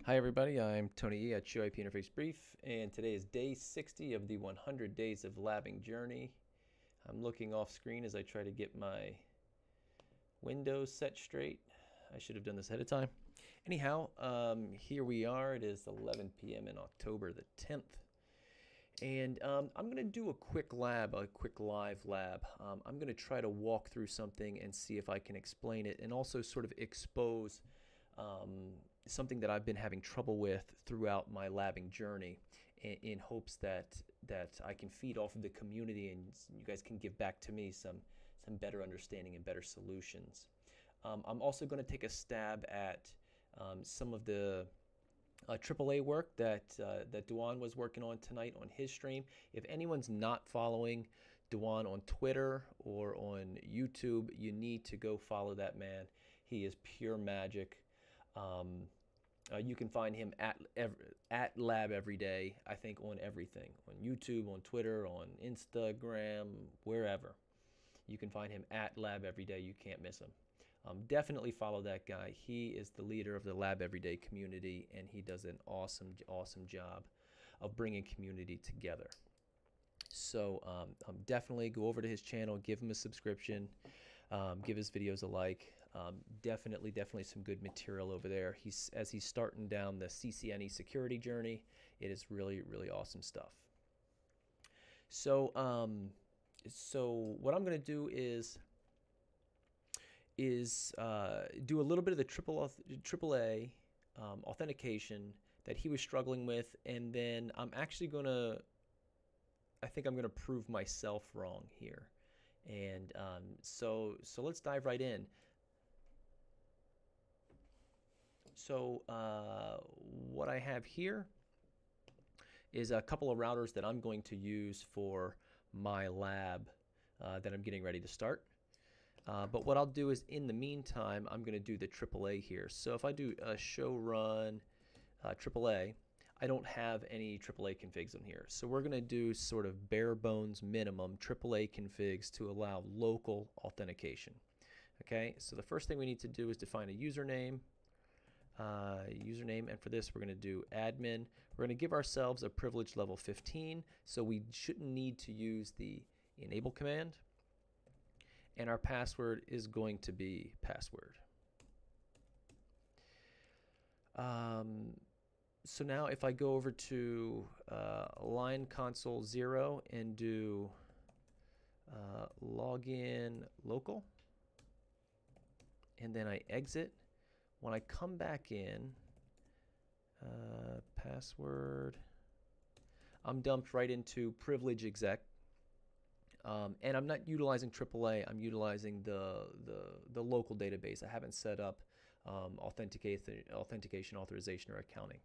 Hi everybody, I'm Tony E at ShowIP Interface Brief, and today is day 60 of the 100 Days of Labbing Journey. I'm looking off screen as I try to get my windows set straight. I should have done this ahead of time. Anyhow, here we are. It is 11 p.m. in October the 10th. And I'm going to do a quick live lab. I'm going to try to walk through something and see if I can explain it and also sort of expose something that I've been having trouble with throughout my labbing journey in hopes that I can feed off of the community and you guys can give back to me some better understanding and better solutions. I'm also going to take a stab at some of the AAA work that Duan was working on tonight on his stream. If anyone's not following Duan on Twitter or on YouTube, you need to go follow that man. He is pure magic. You can find him at Lab Every Day, I think, on everything. On YouTube, on Twitter, on Instagram, wherever. You can find him at Lab Every Day. You can't miss him. Definitely follow that guy. He is the leader of the Lab Everyday community, and he does an awesome job of bringing community together. So definitely go over to his channel, give him a subscription, give his videos a like. Definitely some good material over there. As he's starting down the CCIE security journey, it is really awesome stuff. So so what I'm going to do is do a little bit of the AAA authentication that he was struggling with, and then I think I'm gonna prove myself wrong here, and so let's dive right in. So what I have here is a couple of routers that I'm going to use for my lab that I'm getting ready to start. But what I'll do is, in the meantime, I'm going to do the AAA here. So if I do a show run AAA, I don't have any AAA configs on here. So we're going to do sort of bare bones minimum AAA configs to allow local authentication. Okay, so the first thing we need to do is define a username. And for this we're going to do admin. We're going to give ourselves a privilege level 15, so we shouldn't need to use the enable command. And our password is going to be password. So now if I go over to line console 0 and do login local, and then I exit, when I come back in, password, I'm dumped right into privilege exec. And I'm not utilizing AAA. I'm utilizing the local database. I haven't set up authentication, authorization, or accounting.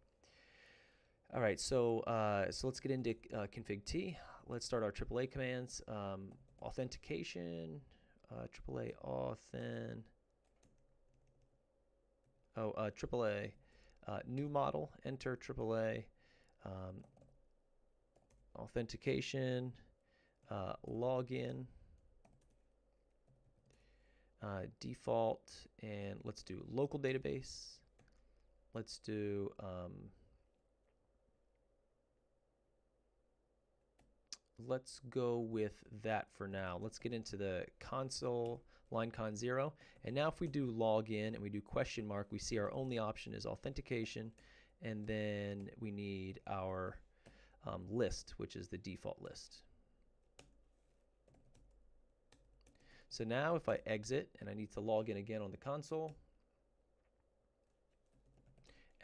All right, so let's get into config T. Let's start our AAA commands. Authentication, AAA authn. AAA new model. Enter AAA authentication. Login, default, and let's do local database. Let's do let's go with that for now. Let's get into the console line con 0, and now if we do login and we do question mark, we see our only option is authentication, and then we need our list, which is the default list. So now if I exit and I need to log in again on the console,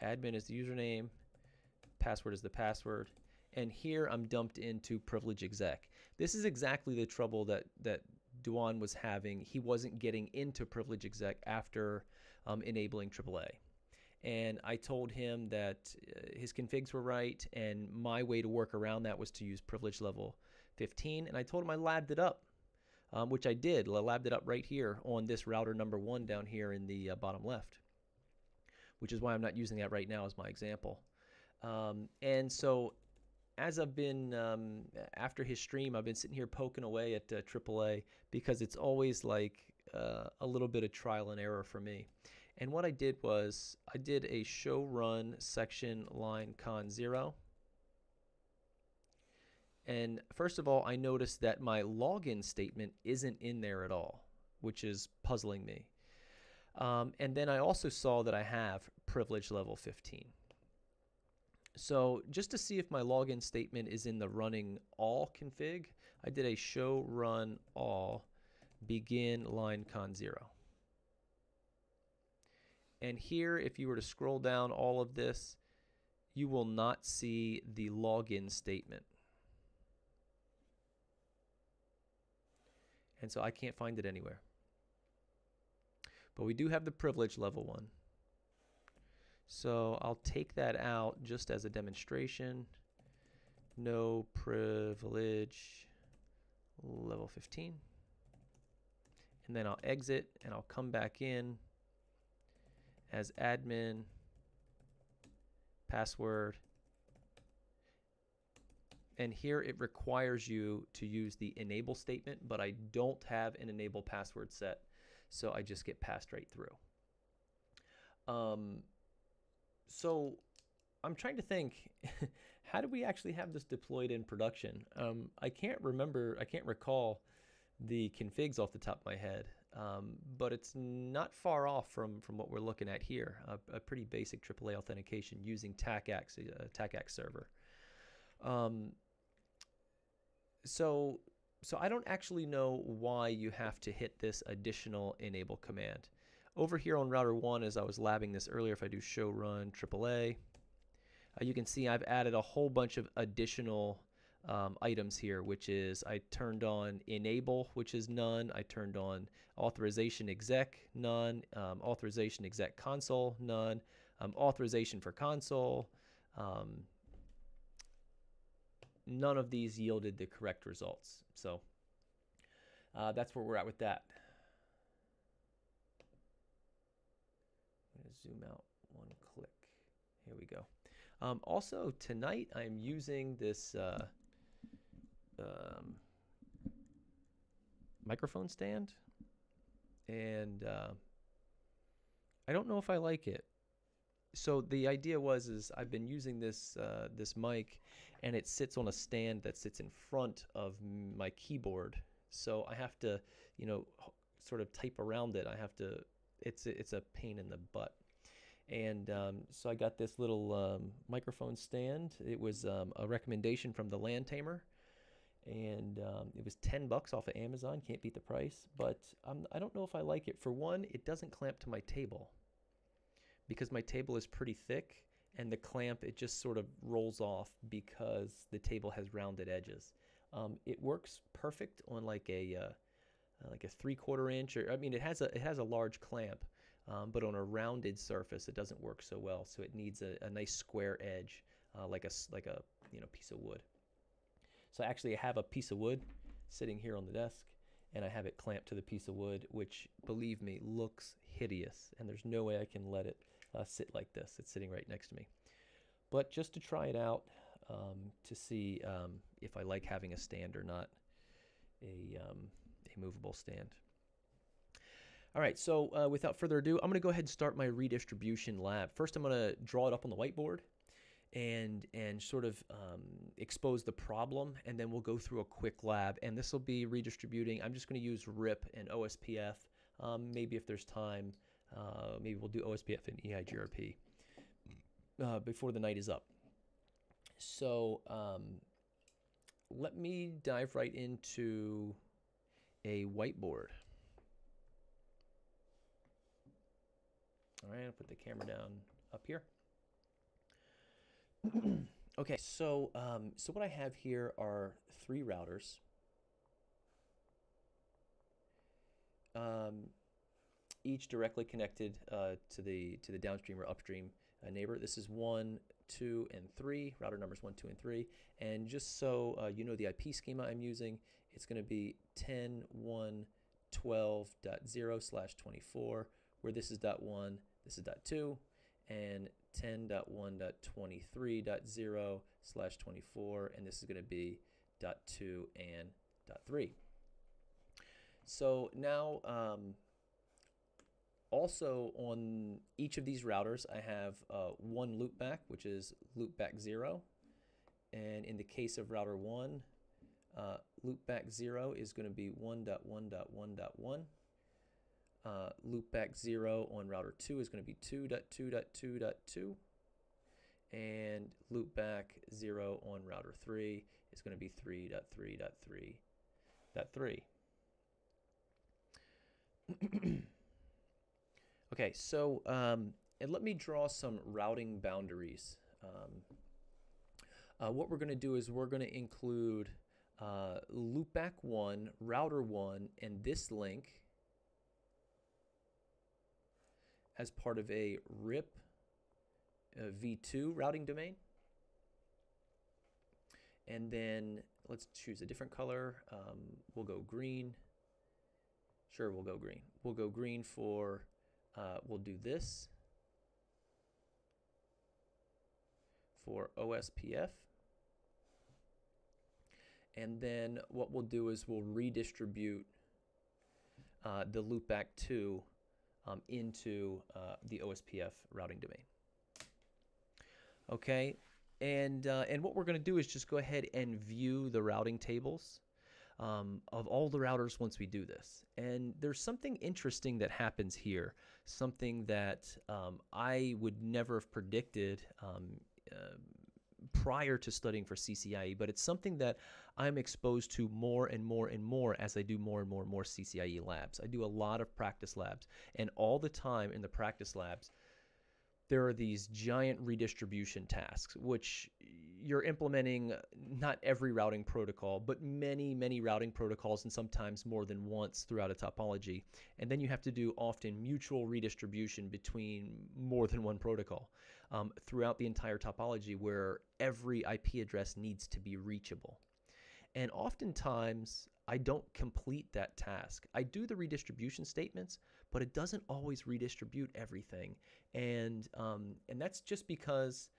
admin is the username, password is the password, and here I'm dumped into privilege exec. This is exactly the trouble that Duan was having. He wasn't getting into privilege exec after enabling AAA. And I told him that his configs were right, and my way to work around that was to use privilege level 15, and I told him I labbed it up. Which I did. I labbed it up right here on this router number 1 down here in the bottom left, which is why I'm not using that right now as my example. And so as I've been, after his stream, I've been sitting here poking away at AAA because it's always like a little bit of trial and error for me. And what I did was I did a show run section line con 0. And first of all, I noticed that my login statement isn't in there at all, which is puzzling me. And then I also saw that I have privilege level 15. So just to see if my login statement is in the running all config, I did a show run all begin line con 0. And here, if you were to scroll down all of this, you will not see the login statement. And so I can't find it anywhere. But we do have the privilege level 1. So I'll take that out just as a demonstration. No privilege level 15. And then I'll exit and I'll come back in as admin, password. And here it requires you to use the enable statement, but I don't have an enable password set, so I just get passed right through. So I'm trying to think, how do we actually have this deployed in production? I can't recall the configs off the top of my head, but it's not far off from what we're looking at here, a pretty basic AAA authentication using TACACS, TACACS server. So I don't actually know why you have to hit this additional enable command. Over here on router 1, as I was labbing this earlier, if I do show run AAA, you can see I've added a whole bunch of additional items here, which is I turned on enable, which is none. I turned on authorization exec, none. Authorization exec console, none. Authorization for console. None of these yielded the correct results. So that's where we're at with that. I'm going to zoom out one click. Here we go. Also, tonight I'm using this microphone stand, and I don't know if I like it. So the idea is I've been using this this mic, and it sits on a stand that sits in front of my keyboard. So I have to, you know, sort of type around it. I have to. It's a pain in the butt. And so I got this little microphone stand. It was a recommendation from the Land Tamer, and it was $10 off of Amazon. Can't beat the price, but I don't know if I like it. For one, it doesn't clamp to my table because my table is pretty thick, and the clamp, it just sort of rolls off because the table has rounded edges. It works perfect on like a 3/4 inch, or I mean, it has a large clamp. But on a rounded surface, it doesn't work so well. So it needs a nice square edge, like a piece of wood. So actually, I have a piece of wood sitting here on the desk, and I have it clamped to the piece of wood, which, believe me, looks hideous. And there's no way I can let it sit like this. It's sitting right next to me. But just to try it out, to see if I like having a stand or not, a movable stand. All right, so without further ado, I'm going to go ahead and start my redistribution lab. First, I'm going to draw it up on the whiteboard and sort of expose the problem, and then we'll go through a quick lab. And this will be redistributing. I'm just going to use RIP and OSPF. Maybe if there's time, maybe we'll do OSPF and EIGRP before the night is up. So let me dive right into a whiteboard. All right, I'll put the camera down up here. Okay, so what I have here are 3 routers. Each directly connected to the downstream or upstream neighbor. This is 1, 2, and 3. Router numbers 1, 2, and 3. And just so you know the IP schema I'm using, it's going to be 10.1.12.0/24, where this is .1. This is .2, and 10.1.23.0/24, and this is going to be .2 and .3. So now Also, on each of these routers, I have one loopback, which is loopback 0. And in the case of router 1, loopback 0 is going to be 1.1.1.1. Loopback 0 on router 2 is going to be 2.2.2.2. And loopback 0 on router 3 is going to be 3.3.3.3. Okay, so and let me draw some routing boundaries. What we're going to do is we're going to include loopback 1, router 1, and this link as part of a RIP v2 routing domain. And then let's choose a different color. We'll go green. Sure, we'll go green. We'll go green for, we'll do this for OSPF. And then what we'll do is we'll redistribute the loopback 2 into the OSPF routing domain. Okay, and what we're going to do is just go ahead and view the routing tables of all the routers once we do this. And there's something interesting that happens here, something that I would never have predicted prior to studying for CCIE, but it's something that I'm exposed to more and more and more as I do more and more and more CCIE labs. I do a lot of practice labs, and all the time in the practice labs, there are these giant redistribution tasks, which you're implementing not every routing protocol, but many, many routing protocols, and sometimes more than once throughout a topology. And then you have to do often mutual redistribution between more than one protocol throughout the entire topology, where every IP address needs to be reachable. And oftentimes, I don't complete that task. I do the redistribution statements, but it doesn't always redistribute everything. And that's just because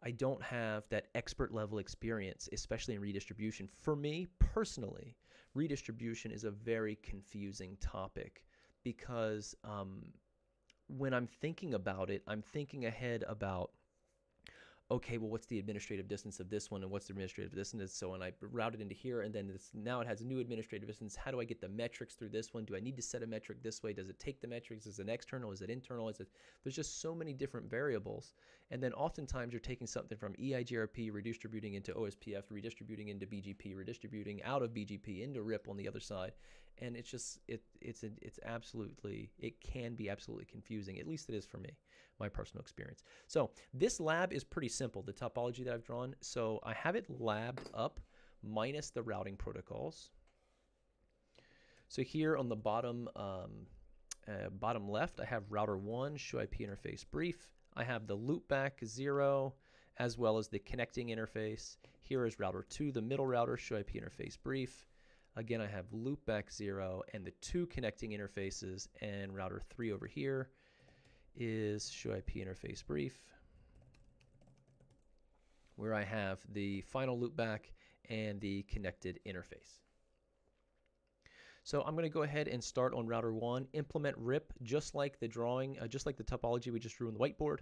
I don't have that expert level experience, especially in redistribution. For me, personally, redistribution is a very confusing topic because when I'm thinking about it, I'm thinking ahead about, okay, well, what's the administrative distance of this one, and what's the administrative distance? So when I route it into here, and then now it has a new administrative distance. How do I get the metrics through this one? Do I need to set a metric this way? Does it take the metrics? Is it external? Is it internal? There's just so many different variables. And then oftentimes you're taking something from EIGRP, redistributing into OSPF, redistributing into BGP, redistributing out of BGP into RIP on the other side. And it's just, it can be absolutely confusing. At least it is for me, my personal experience. So this lab is pretty simple, the topology that I've drawn. So I have it labbed up minus the routing protocols. So here on the bottom, bottom left, I have router 1, show IP interface brief. I have the loopback 0, as well as the connecting interface. Here is router 2, the middle router, show IP interface brief. Again, I have loopback 0 and the 2 connecting interfaces, and router 3 over here is show IP interface brief, where I have the final loopback and the connected interface. So I'm going to go ahead and start on router 1, implement RIP just like the drawing, just like the topology we just drew on the whiteboard,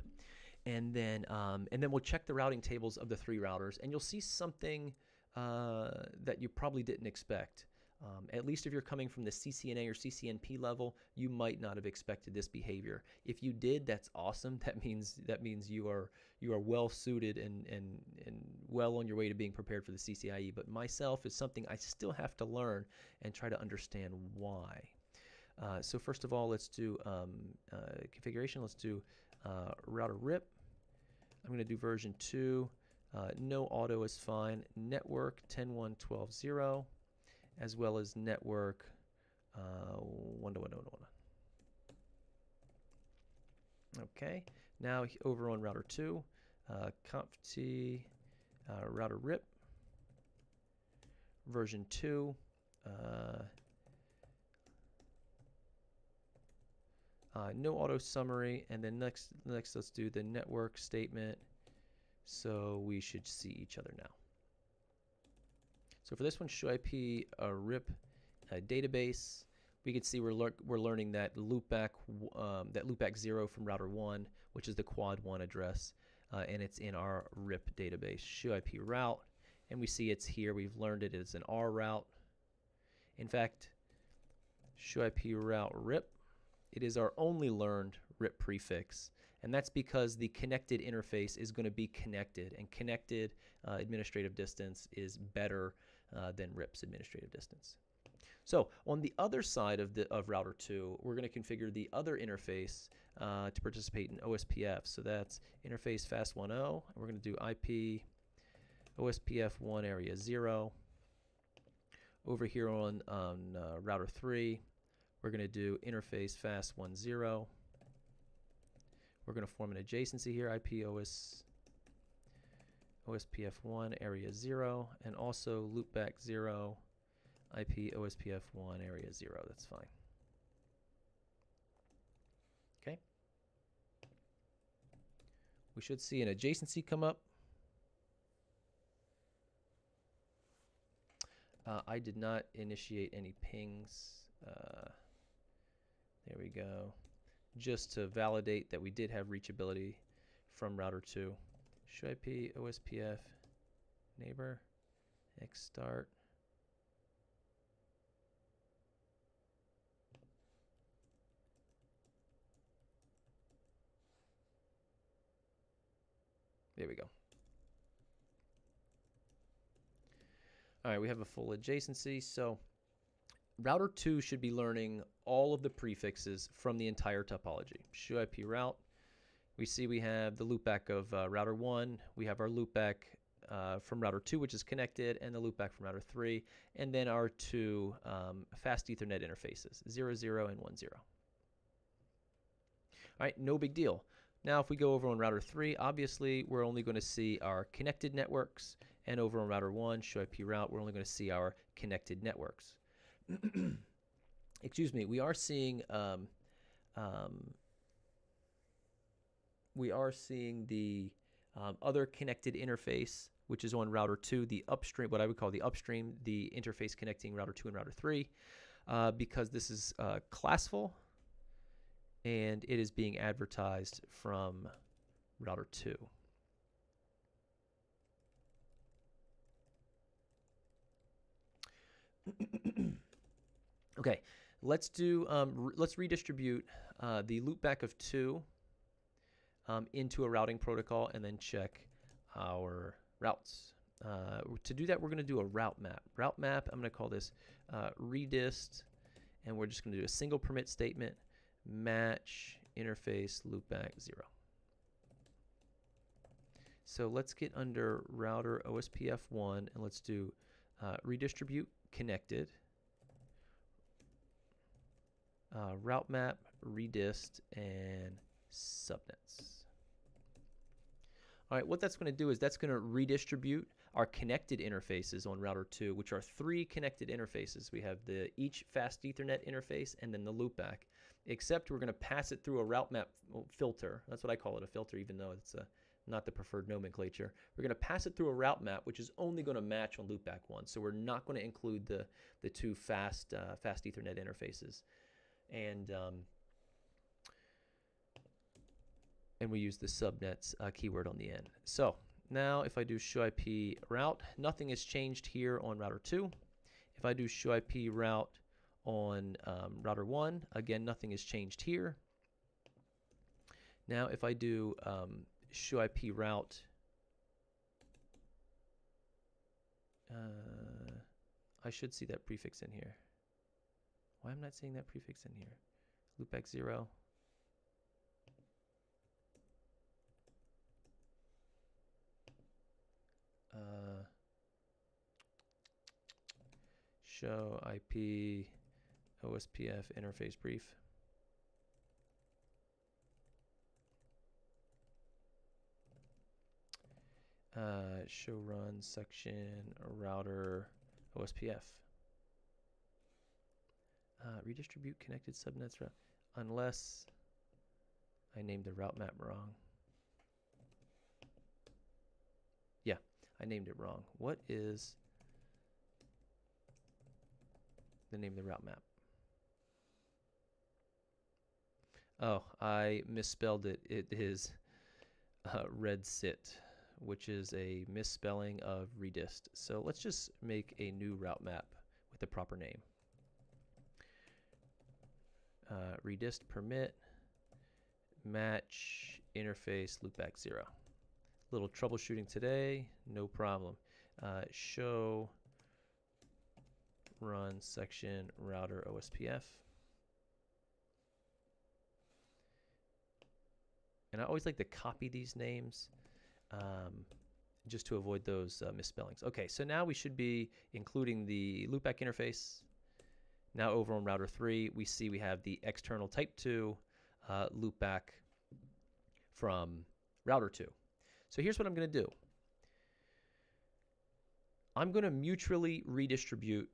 and then we'll check the routing tables of the 3 routers, and you'll see something that you probably didn't expect. At least if you're coming from the CCNA or CCNP level, you might not have expected this behavior. If you did, that's awesome. That means you are well suited and well on your way to being prepared for the CCIE. But myself is something I still have to learn and try to understand why. So first of all, let's do configuration. Let's do router RIP. I'm going to do version 2. No auto is fine. Network 10.1.12.0, as well as network 1.1.1.1. Okay, now over on router 2, conft router RIP, version 2. No auto summary, and then next let's do the network statement. So we should see each other now. So for this one, show IP RIP database, we can see we're learning that loopback 0 from router 1, which is the quad 1 address, and it's in our RIP database. ShowIP route, and we see it's here. We've learned it as an R route. In fact, ShowIP route RIP, it is our only learned RIP prefix, and that's because the connected interface is going to be connected, and connected administrative distance is better than RIP's administrative distance. So on the other side of router 2, we're going to configure the other interface to participate in OSPF. So that's interface fast10, and we're going to do IP OSPF 1 area 0. Over here on router 3, we're going to do interface fast10. We're going to form an adjacency here, IP OSPF 1 area 0, and also loopback 0, IP OSPF 1 area 0. That's fine. Okay. We should see an adjacency come up. I did not initiate any pings. There we go. Just to validate that we did have reachability from router 2. ShowIP OSPF neighbor X start. There we go. All right, we have a full adjacency. So router 2 should be learning all of the prefixes from the entire topology. ShowIP route. We see we have the loopback of router 1. We have our loopback from router 2, which is connected, and the loopback from router 3, and then our two fast Ethernet interfaces, 0, 0, and 1, 0. All right, no big deal. Now, if we go over on router 3, obviously, we're only going to see our connected networks, and over on router 1, ShowIP route, we're only going to see our connected networks. Excuse me, we are seeing the other connected interface, which is on router 2, the upstream, what I would call the upstream, the interface connecting router 2 and router 3, because this is classful, and it is being advertised from router 2. Okay, let's redistribute the loopback of 2 into a routing protocol and then check our routes. To do that, we're going to do a route map. Route map, I'm going to call this redist, and we're just going to do a single permit statement, match interface loopback 0. So let's get under router OSPF 1, and let's do redistribute connected, route map, redist, and subnets. All right, what that's going to do is that's going to redistribute our connected interfaces on router 2, which are 3 connected interfaces. We have each fast Ethernet interface and then the loopback, except we're going to pass it through a route map filter. That's what I call it, a filter, even though it's not the preferred nomenclature. We're going to pass it through a route map, which is only going to match on loopback 1. So we're not going to include the 2 fast Ethernet interfaces. And we use the subnets keyword on the end. So now if I do ShowIP route, nothing has changed here on router 2. If I do ShowIP route on router 1, again, nothing has changed here. Now if I do ShowIP route, I should see that prefix in here. Why am I not seeing that prefix in here? Loopback 0. Show IP OSPF interface brief. Show run section router OSPF. Redistribute connected subnets route, unless I named the route map wrong. Yeah, I named it wrong. What is the name of the route map? Oh, I misspelled it. It is redsit, which is a misspelling of redist. So let's just make a new route map with the proper name. Redist permit match interface loopback 0. Little troubleshooting today, no problem. Show run section router OSPF. And I always like to copy these names just to avoid those misspellings. Okay, so now we should be including the loopback interface. Now over on router 3, we see we have the external type 2 loopback from router 2. So here's what I'm going to do. I'm going to mutually redistribute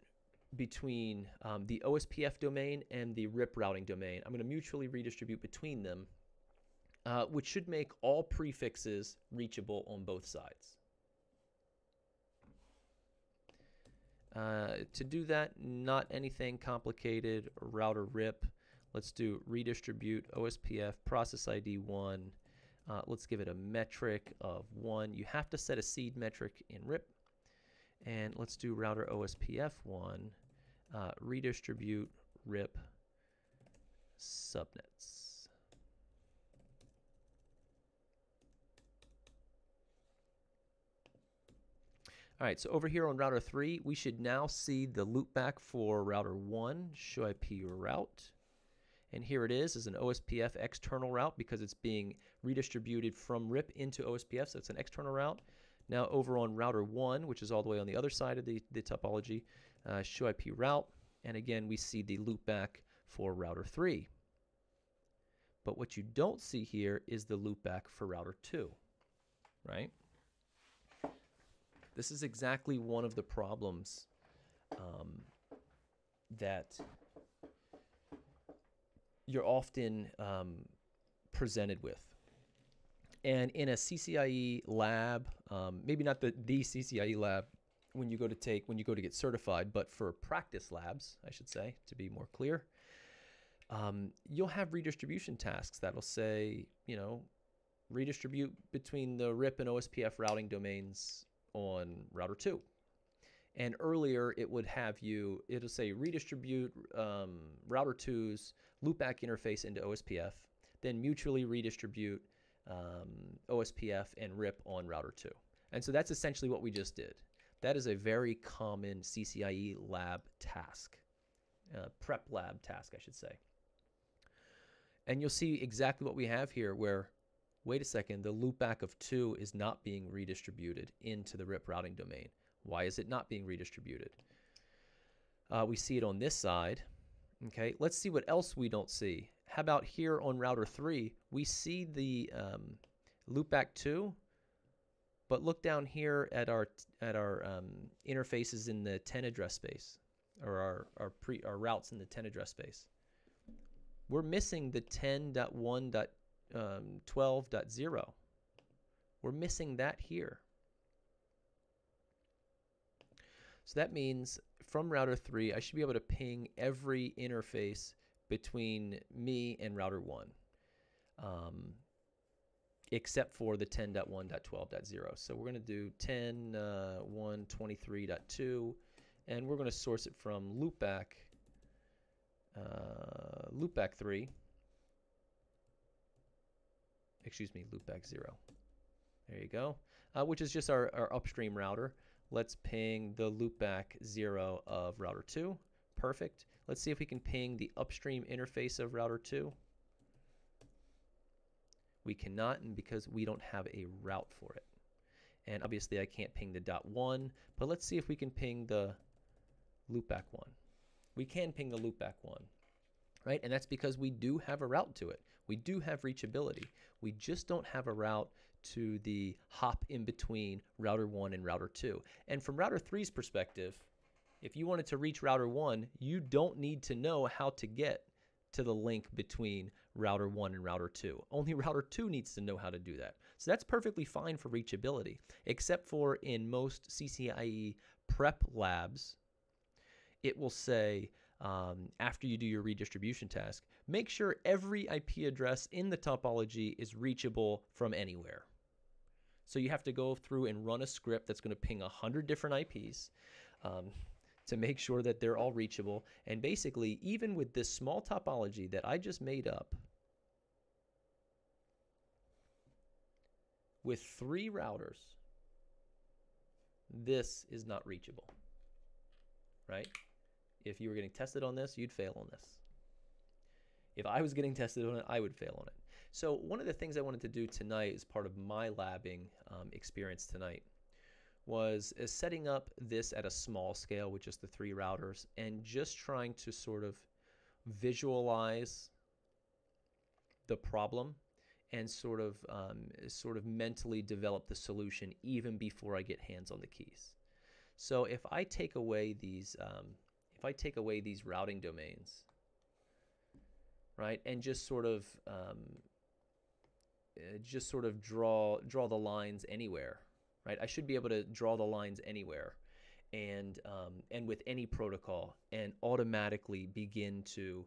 between the OSPF domain and the RIP routing domain. I'm going to mutually redistribute between them, which should make all prefixes reachable on both sides. To do that, not anything complicated. Router RIP. Let's do redistribute OSPF process ID 1. Let's give it a metric of 1. You have to set a seed metric in RIP. And let's do router OSPF 1. Redistribute RIP subnets. All right, so over here on router 3, we should now see the loopback for router 1, show IP route. And here it is an OSPF external route because it's being redistributed from RIP into OSPF, so it's an external route. Now over on router 1, which is all the way on the other side of the topology, show IP route. And again, we see the loopback for router 3. But what you don't see here is the loopback for router 2, right? This is exactly one of the problems that you're often presented with. And in a CCIE lab, maybe not the CCIE lab when you go to get certified, but for practice labs, I should say, to be more clear, you'll have redistribution tasks that'll say, you know, redistribute between the RIP and OSPF routing domains on router 2. And earlier it would have you, it'll say redistribute router 2's loopback interface into OSPF, then mutually redistribute OSPF and RIP on router 2. And so that's essentially what we just did. That is a very common CCIE lab task, prep lab task, I should say. And you'll see exactly what we have here where, wait a second, the loopback of 2 is not being redistributed into the RIP routing domain. Why is it not being redistributed? We see it on this side. Okay, let's see what else we don't see. How about here on router 3? We see the loopback 2, but look down here at our interfaces in the 10 address space, or our routes in the 10 address space. We're missing the 10.1.12.0. We're missing that here. So that means from router 3, I should be able to ping every interface between me and router 1, except for the 10.1.12.0. So we're going to do 10.1.23.2, and we're going to source it from loopback 3. Excuse me, loopback 0. There you go, which is just our upstream router. Let's ping the loopback 0 of router 2. Perfect. Let's see if we can ping the upstream interface of router 2. We cannot, and because we don't have a route for it. And obviously I can't ping the .1, but let's see if we can ping the loopback 1. We can ping the loopback 1, right? And that's because we do have a route to it. We do have reachability. We just don't have a route to the hop in between router 1 and router 2. And from router 3's perspective, if you wanted to reach router 1, you don't need to know how to get to the link between router 1 and router 2. Only router 2 needs to know how to do that. So that's perfectly fine for reachability, except for in most CCIE prep labs, it will say after you do your redistribution task, make sure every IP address in the topology is reachable from anywhere. So you have to go through and run a script that's going to ping 100 different IPs to make sure that they're all reachable. And basically, even with this small topology that I just made up, with 3 routers, this is not reachable, right? If you were getting tested on this, you'd fail on this. If I was getting tested on it, I would fail on it. So one of the things I wanted to do tonight as part of my labbing experience tonight was setting up this at a small scale with just the 3 routers and just trying to sort of visualize the problem and sort of mentally develop the solution even before I get hands on the keys. So if I take away these routing domains, right, and just sort of draw the lines anywhere, right? I should be able to draw the lines anywhere, and with any protocol, and automatically begin to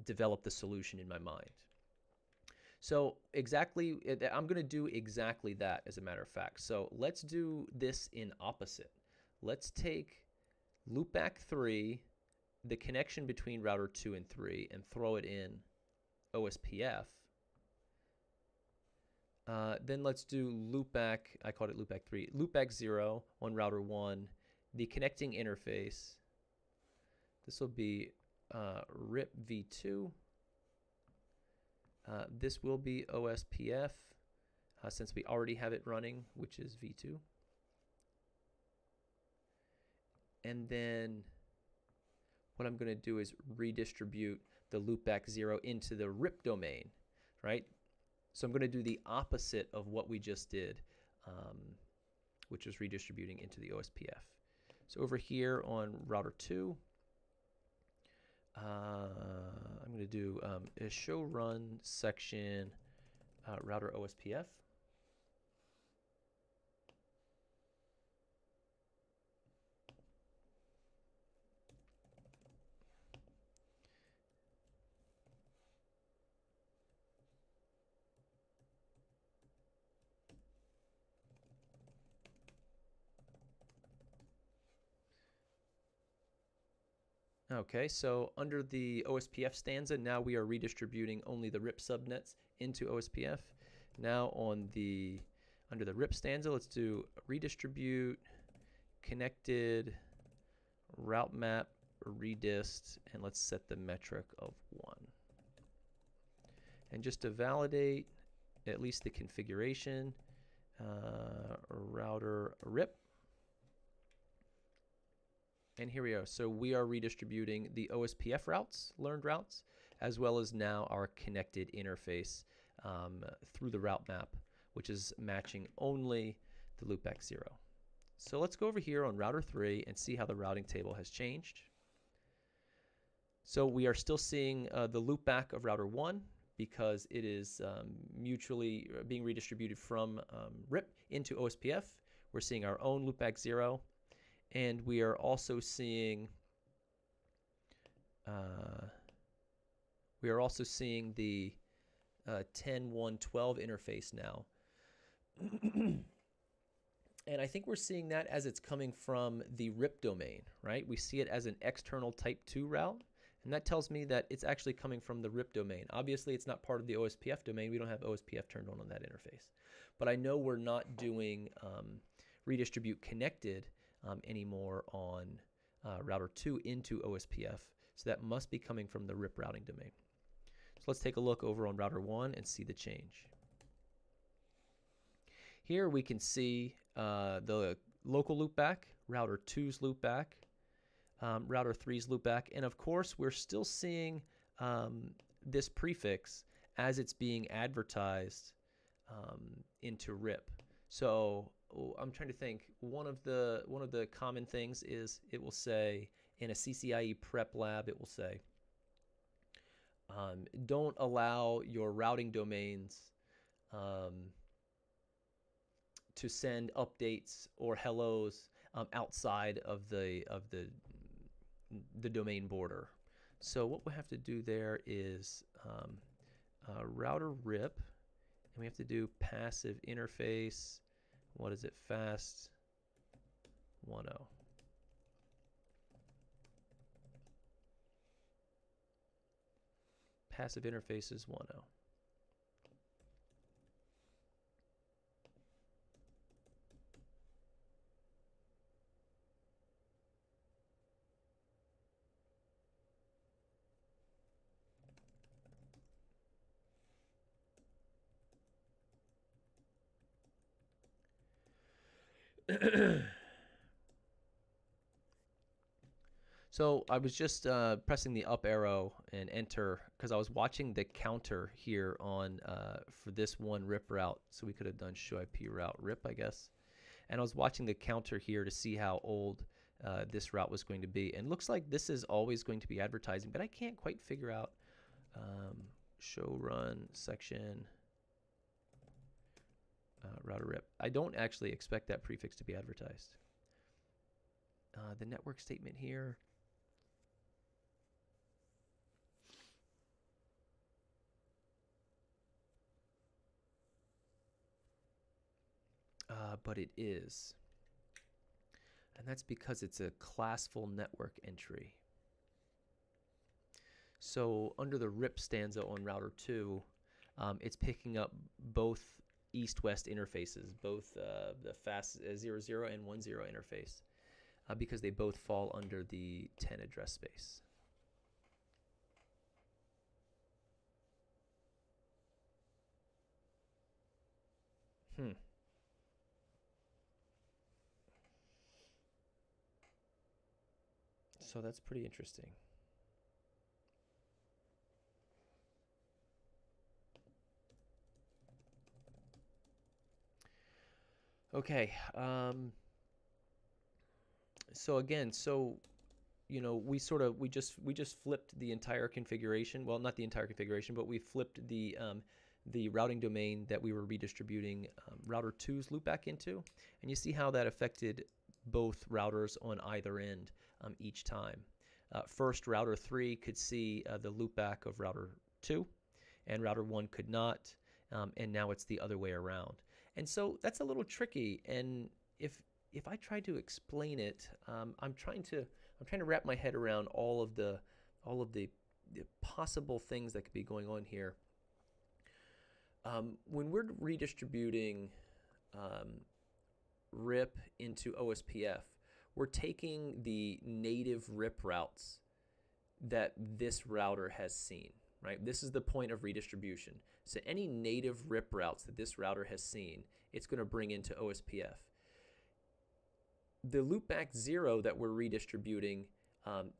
develop the solution in my mind. So I'm going to do exactly that, as a matter of fact. So let's do this in opposite. Let's take loopback 3, the connection between router 2 and 3, and throw it in OSPF. Then let's do loopback, I called it loopback 3, loopback 0 on router 1, the connecting interface. This will be RIP v2. This will be OSPF, since we already have it running, which is v2. And then what I'm going to do is redistribute the loopback 0 into the RIP domain, right? So I'm going to do the opposite of what we just did, which was redistributing into the OSPF. So over here on router 2, I'm going to do a show run section router OSPF. Okay, so under the OSPF stanza, now we are redistributing only the RIP subnets into OSPF. Now under the RIP stanza, let's do redistribute connected route map redist, and let's set the metric of 1. And just to validate at least the configuration, router RIP. And here we are. So we are redistributing the OSPF routes, learned routes, as well as now our connected interface through the route map, which is matching only the loopback 0. So let's go over here on router 3 and see how the routing table has changed. So we are still seeing the loopback of router 1 because it is mutually being redistributed from RIP into OSPF. We're seeing our own loopback 0. And we are also seeing the 10.1.12 interface now. And I think we're seeing that as it's coming from the RIP domain, right? We see it as an external type 2 route, and that tells me that it's actually coming from the RIP domain. Obviously, it's not part of the OSPF domain. We don't have OSPF turned on that interface. But I know we're not doing redistribute connected anymore on router 2 into OSPF, so that must be coming from the RIP routing domain. So let's take a look over on router 1 and see the change. Here we can see the local loopback, router 2's loopback, router 3's loopback, and of course we're still seeing this prefix as it's being advertised into RIP. So I'm trying to think. One of the common things is it will say in a CCIE prep lab, it will say don't allow your routing domains to send updates or hellos outside of the the domain border. So what we have to do there is router rip, and we have to do passive interface. What is it? Fast 1.0. Passive interfaces 1.0. So I was just pressing the up arrow and enter because I was watching the counter here on for this one rip route. So we could have done show IP route rip, I guess. And I was watching the counter here to see how old this route was going to be. And looks like this is always going to be advertising, but I can't quite figure out show run section router rip. I don't actually expect that prefix to be advertised. The network statement here. But it is. And that's because it's a classful network entry. So under the RIP stanza on router 2, it's picking up both east-west interfaces, both the fast 00 and 10 interface, because they both fall under the 10 address space. So that's pretty interesting. Okay. So again, you know, we just flipped the entire configuration. Well, not the entire configuration, but we flipped the routing domain that we were redistributing router 2's loopback into, and you see how that affected both routers on either end each time. First, router 3 could see the loopback of router 2, and router 1 could not, and now it's the other way around. And so that's a little tricky, and if I try to explain it, I'm trying to wrap my head around all of the possible things that could be going on here. When we're redistributing RIP into OSPF, we're taking the native RIP routes that this router has seen, right? This is the point of redistribution. So any native RIP routes that this router has seen, it's going to bring into OSPF. The loopback 0 that we're redistributing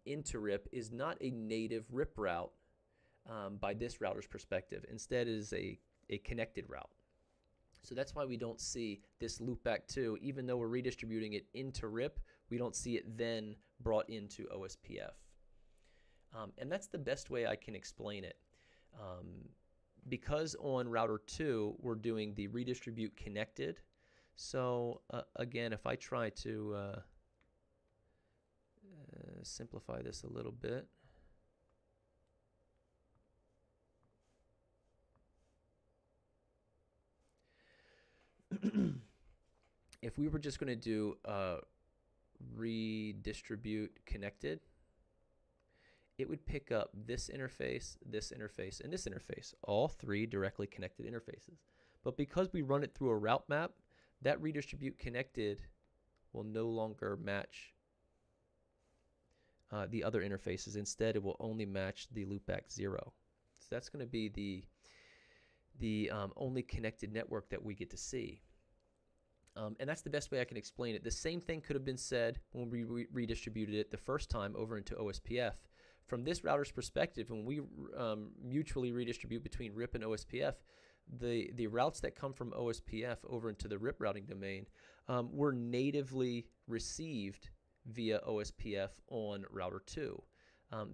into RIP is not a native RIP route by this router's perspective. Instead, it is a connected route. So that's why we don't see this loopback 2, even though we're redistributing it into RIP, we don't see it then brought into OSPF. And that's the best way I can explain it. Because on router 2, we're doing the redistribute connected. So again, if I try to simplify this a little bit. If we were just going to do redistribute connected, it would pick up this interface, and this interface, all three directly connected interfaces. But because we run it through a route map, that redistribute connected will no longer match the other interfaces. Instead, it will only match the loopback 0. So that's going to be the only connected network that we get to see. And that's the best way I can explain it. The same thing could have been said when we redistributed it the first time over into OSPF. From this router's perspective, when we mutually redistribute between RIP and OSPF, the routes that come from OSPF over into the RIP routing domain were natively received via OSPF on router 2.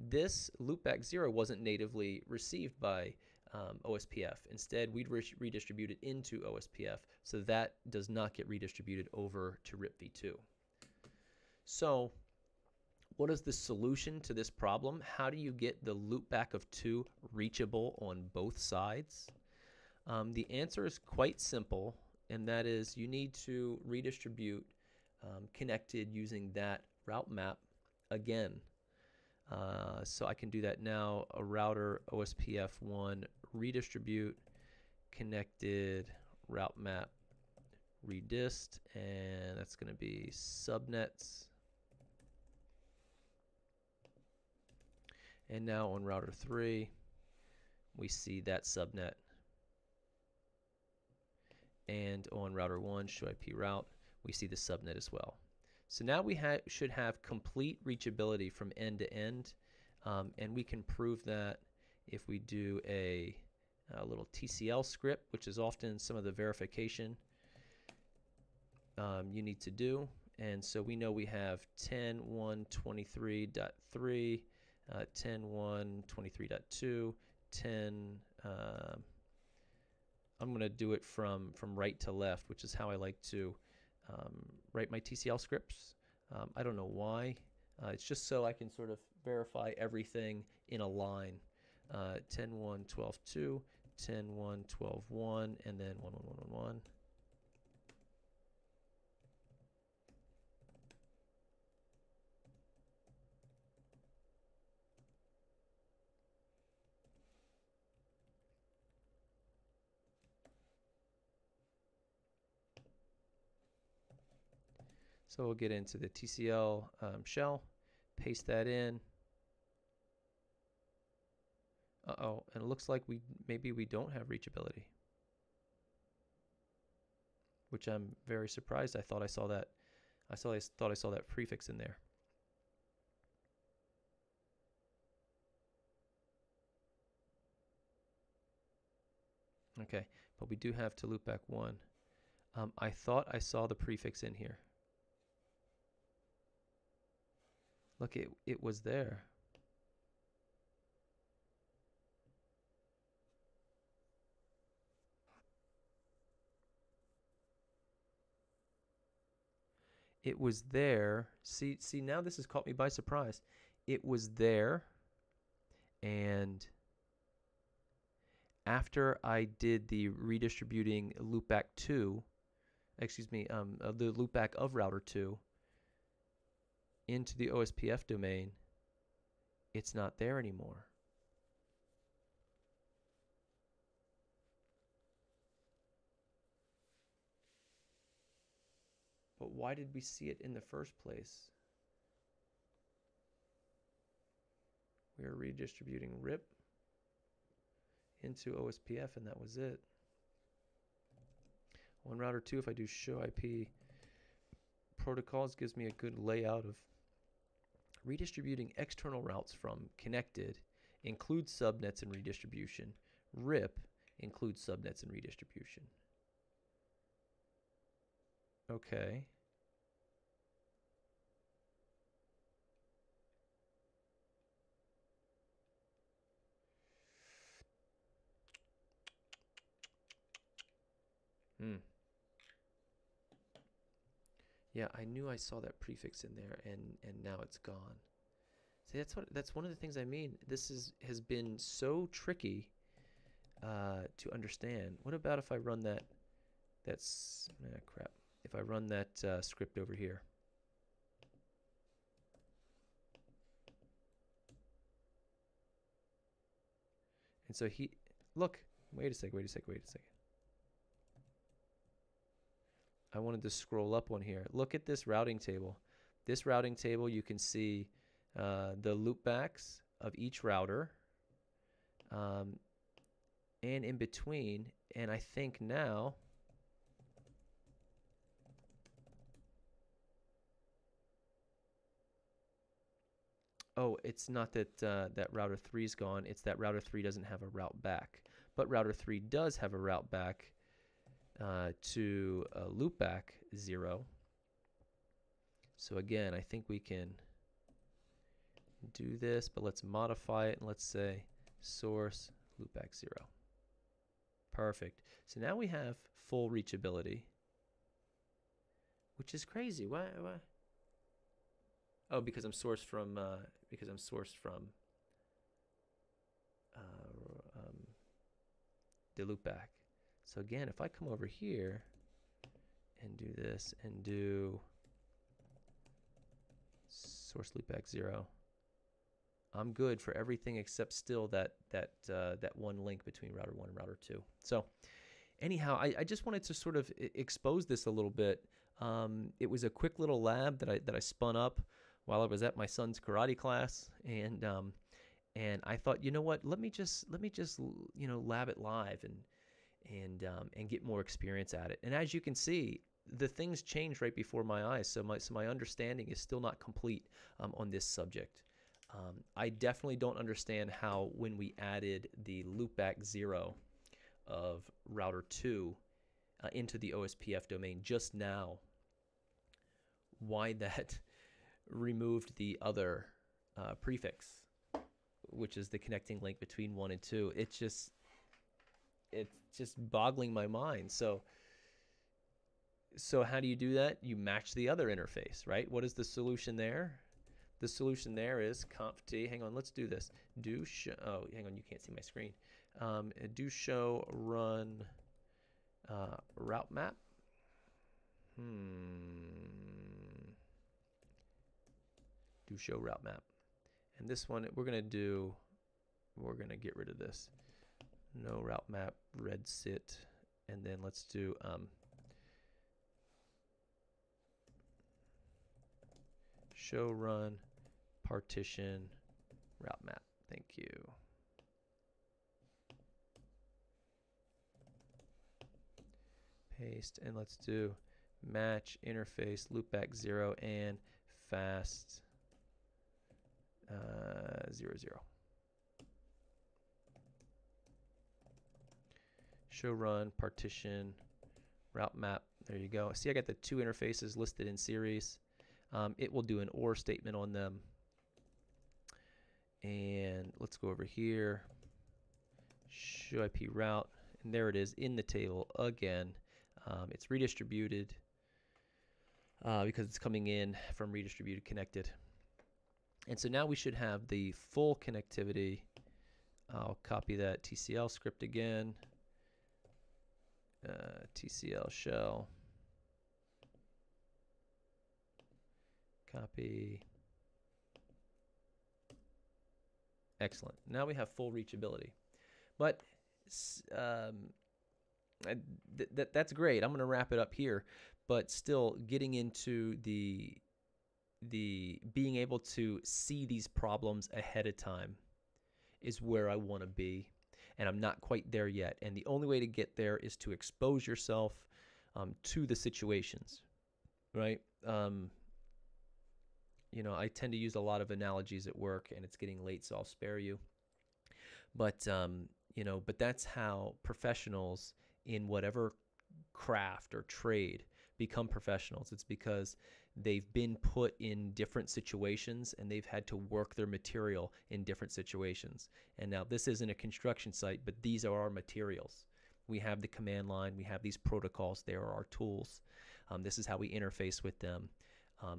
This loopback 0 wasn't natively received by OSPF. Instead, we'd redistribute it into OSPF, so that does not get redistributed over to RIP v2. So What is the solution to this problem? How do you get the loopback of 2 reachable on both sides? The answer is quite simple, and that is you need to redistribute connected using that route map again. So I can do that now. A router OSPF1 redistribute connected route map redist, and that's going to be subnets. And now on router 3, we see that subnet. And on router 1, show IP route, we see the subnet as well. So now we should have complete reachability from end to end, and we can prove that if we do a little TCL script, which is often some of the verification you need to do. And so we know we have 10.1.23.3, 10.1.23.2, 10. I'm going to do it from right to left, which is how I like to write my TCL scripts. I don't know why. It's just so I can sort of verify everything in a line. 10.1.12.2, 10.1.12.1, and then 1.1.1.1. So we'll get into the TCL shell, paste that in. Uh-oh, and it looks like maybe we don't have reachability, which I'm very surprised. I thought I saw that. I thought I saw that prefix in there. Okay, but we do have to loop back 1. I thought I saw the prefix in here. Look, it was there. It was there. See, now this has caught me by surprise. It was there, and after I did the redistributing loopback 2, excuse me, the loopback of router 2 into the OSPF domain, it's not there anymore. But why did we see it in the first place? We were redistributing RIP into OSPF, and that was it. On router 2, if I do show IP protocols, gives me a good layout of redistributing external routes from connected, includes subnets and redistribution. RIP includes subnets and redistribution. Okay. Yeah, I knew I saw that prefix in there, and now it's gone. See, that's one of the things I mean. This has been so tricky to understand. What about if I run that? That's crap. If I run that script over here. And so look, wait a second. I wanted to scroll up one here. Look at this routing table. This routing table, you can see the loopbacks of each router and in between. And I think now, oh, it's not that that router 3 is gone. It's that router 3 doesn't have a route back. But router 3 does have a route back to loopback 0. So again, I think we can do this, but let's modify it and let's say source loopback 0. Perfect. So now we have full reachability, which is crazy. Why? Oh, because I'm sourced from the loopback. So again, if I come over here and do this and do source loopback 0, I'm good for everything except still that one link between router 1 and router 2. So anyhow, I just wanted to sort of expose this a little bit. It was a quick little lab that I spun up while I was at my son's karate class, and I thought, you know what, let me just lab it live and get more experience at it. And as you can see, the things changed right before my eyes. So my understanding is still not complete on this subject. I definitely don't understand how, when we added the loopback 0 of router 2 into the OSPF domain just now, why that removed the other prefix, which is the connecting link between 1 and 2. It's just boggling my mind. So how do you do that? You match the other interface, right? What is the solution there? The solution there is conft. Hang on, let's do this. Do show. Oh, hang on, you can't see my screen. Do show run route map. Do show route map. And this one we're gonna get rid of this. No route map red sit, and then let's do show run partition route map. Thank you. Paste, and let's do match interface loopback 0 and fast 0, 0. Show run partition route map. There you go. See, I got the two interfaces listed in series. It will do an OR statement on them. And let's go over here. Show IP route, and there it is in the table again. It's redistributed because it's coming in from redistributed connected. And so now we should have the full connectivity. I'll copy that TCL script again. TCL shell. Copy. Excellent. Now we have full reachability. But that's great. I'm going to wrap it up here. But still, getting into the being able to see these problems ahead of time is where I want to be. And I'm not quite there yet. And the only way to get there is to expose yourself to the situations, right? You know, I tend to use a lot of analogies at work, and it's getting late, so I'll spare you. But you know, but that's how professionals in whatever craft or trade become professionals. It's because they've been put in different situations and they've had to work their material in different situations. And now this isn't a construction site, but these are our materials. We have the command line, we have these protocols, there are our tools. This is how we interface with them.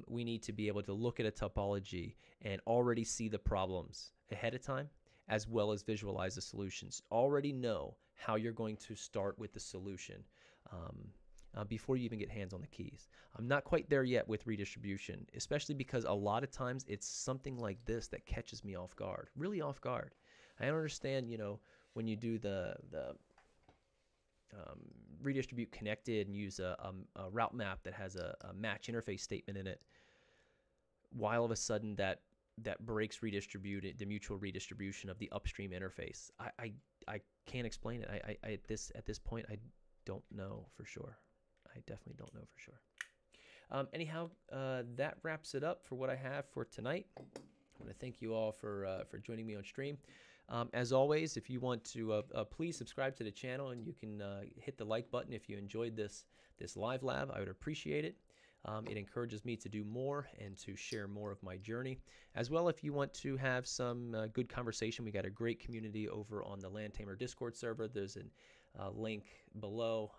We need to be able to look at a topology and already see the problems ahead of time, as well as visualize the solutions. Already know how you're going to start with the solution before you even get hands on the keys. I'm not quite there yet with redistribution, especially because a lot of times it's something like this that catches me off guard, really off guard. I don't understand, you know, when you do the redistribute connected and use a route map that has a match interface statement in it, why all of a sudden that breaks redistributed, the mutual redistribution of the upstream interface. I can't explain it. At this point, I don't know for sure. I definitely don't know for sure. Anyhow, that wraps it up for what I have for tonight. I want to thank you all for joining me on stream. As always, if you want to, please subscribe to the channel, and you can hit the like button if you enjoyed this live lab. I would appreciate it. It encourages me to do more and to share more of my journey. As well, if you want to have some good conversation, we got a great community over on the Landtamer Discord server. There's a link below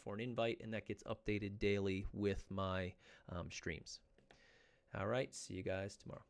for an invite, and that gets updated daily with my streams. All right, see you guys tomorrow.